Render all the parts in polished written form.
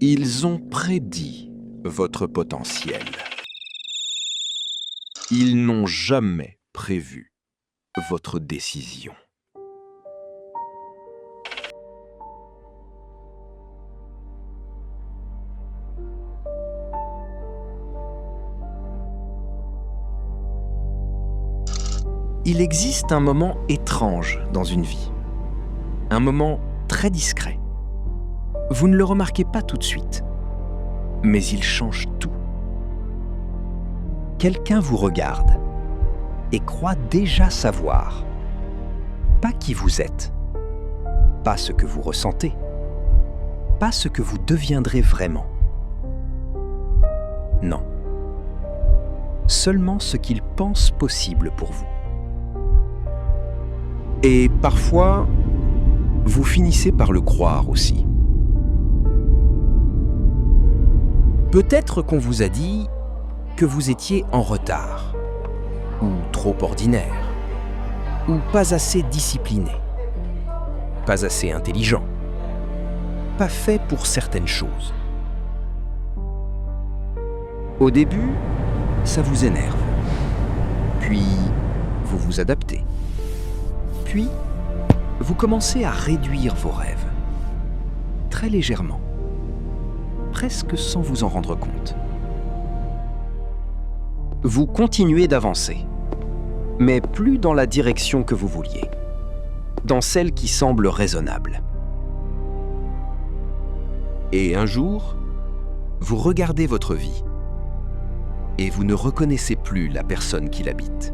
Ils ont prédit votre potentiel. Ils n'ont jamais prévu votre décision. Il existe un moment étrange dans une vie, un moment très discret. Vous ne le remarquez pas tout de suite, mais il change tout. Quelqu'un vous regarde et croit déjà savoir, pas qui vous êtes, pas ce que vous ressentez, pas ce que vous deviendrez vraiment. Non, seulement ce qu'il pense possible pour vous. Et parfois, vous finissez par le croire aussi. Peut-être qu'on vous a dit que vous étiez en retard, ou trop ordinaire, ou pas assez discipliné, pas assez intelligent, pas fait pour certaines choses. Au début, ça vous énerve, puis vous vous adaptez. Puis, vous commencez à réduire vos rêves, très légèrement, presque sans vous en rendre compte. Vous continuez d'avancer, mais plus dans la direction que vous vouliez, dans celle qui semble raisonnable. Et un jour, vous regardez votre vie, et vous ne reconnaissez plus la personne qui l'habite.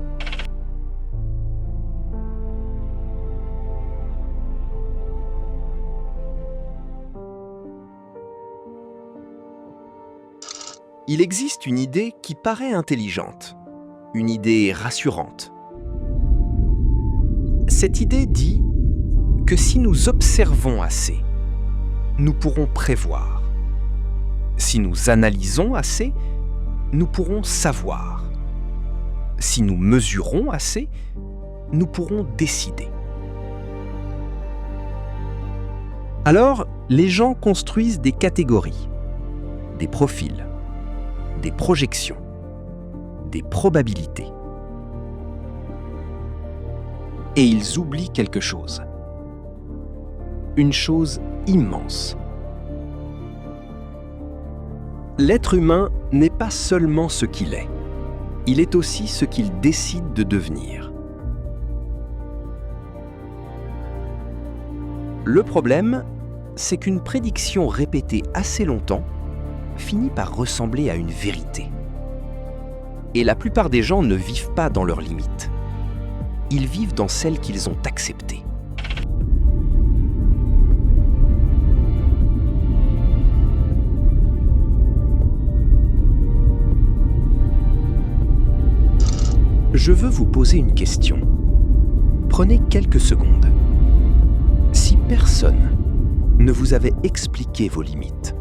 Il existe une idée qui paraît intelligente, une idée rassurante. Cette idée dit que si nous observons assez, nous pourrons prévoir. Si nous analysons assez, nous pourrons savoir. Si nous mesurons assez, nous pourrons décider. Alors, les gens construisent des catégories, des profils, des projections, des probabilités. Et ils oublient quelque chose. Une chose immense. L'être humain n'est pas seulement ce qu'il est. Il est aussi ce qu'il décide de devenir. Le problème, c'est qu'une prédiction répétée assez longtemps finit par ressembler à une vérité. Et la plupart des gens ne vivent pas dans leurs limites. Ils vivent dans celles qu'ils ont acceptées. Je veux vous poser une question. Prenez quelques secondes. Si personne ne vous avait expliqué vos limites,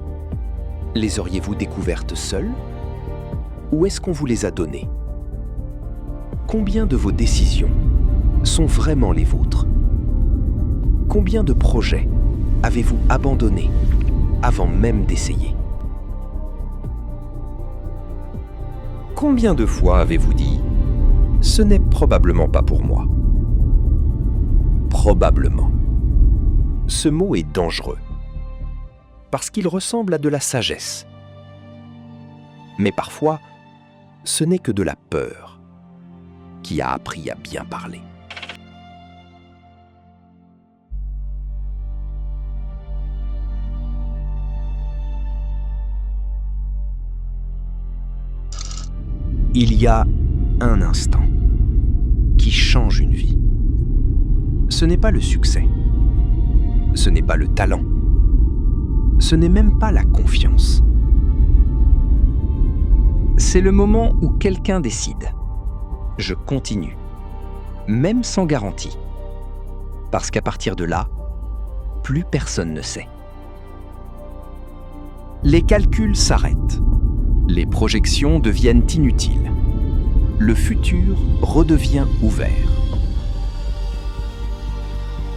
les auriez-vous découvertes seules? Ou est-ce qu'on vous les a données? Combien de vos décisions sont vraiment les vôtres? Combien de projets avez-vous abandonnés avant même d'essayer? Combien de fois avez-vous dit « Ce n'est probablement pas pour moi ». Probablement. Ce mot est dangereux, parce qu'il ressemble à de la sagesse. Mais parfois, ce n'est que de la peur qui a appris à bien parler. Il y a un instant qui change une vie. Ce n'est pas le succès, ce n'est pas le talent, ce n'est même pas la confiance. C'est le moment où quelqu'un décide « Je continue », même sans garantie. Parce qu'à partir de là, plus personne ne sait. Les calculs s'arrêtent. Les projections deviennent inutiles. Le futur redevient ouvert.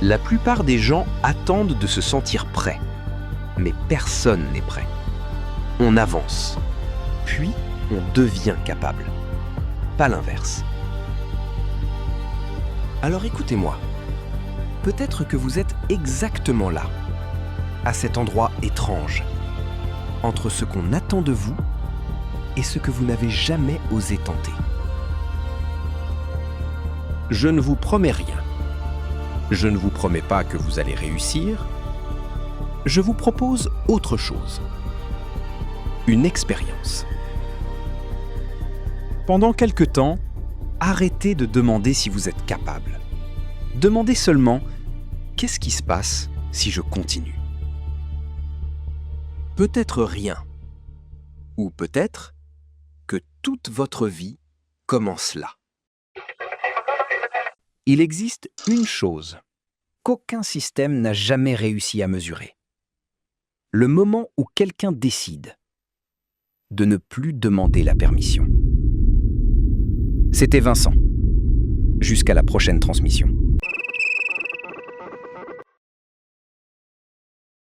La plupart des gens attendent de se sentir prêts, mais personne n'est prêt. On avance, puis on devient capable, pas l'inverse. Alors écoutez-moi, peut-être que vous êtes exactement là, à cet endroit étrange, entre ce qu'on attend de vous et ce que vous n'avez jamais osé tenter. Je ne vous promets rien. Je ne vous promets pas que vous allez réussir. Je vous propose autre chose. Une expérience. Pendant quelque temps, arrêtez de demander si vous êtes capable. Demandez seulement « Qu'est-ce qui se passe si je continue ?» Peut-être rien. Ou peut-être que toute votre vie commence là. Il existe une chose qu'aucun système n'a jamais réussi à mesurer. Le moment où quelqu'un décide de ne plus demander la permission. C'était Vincent. Jusqu'à la prochaine transmission.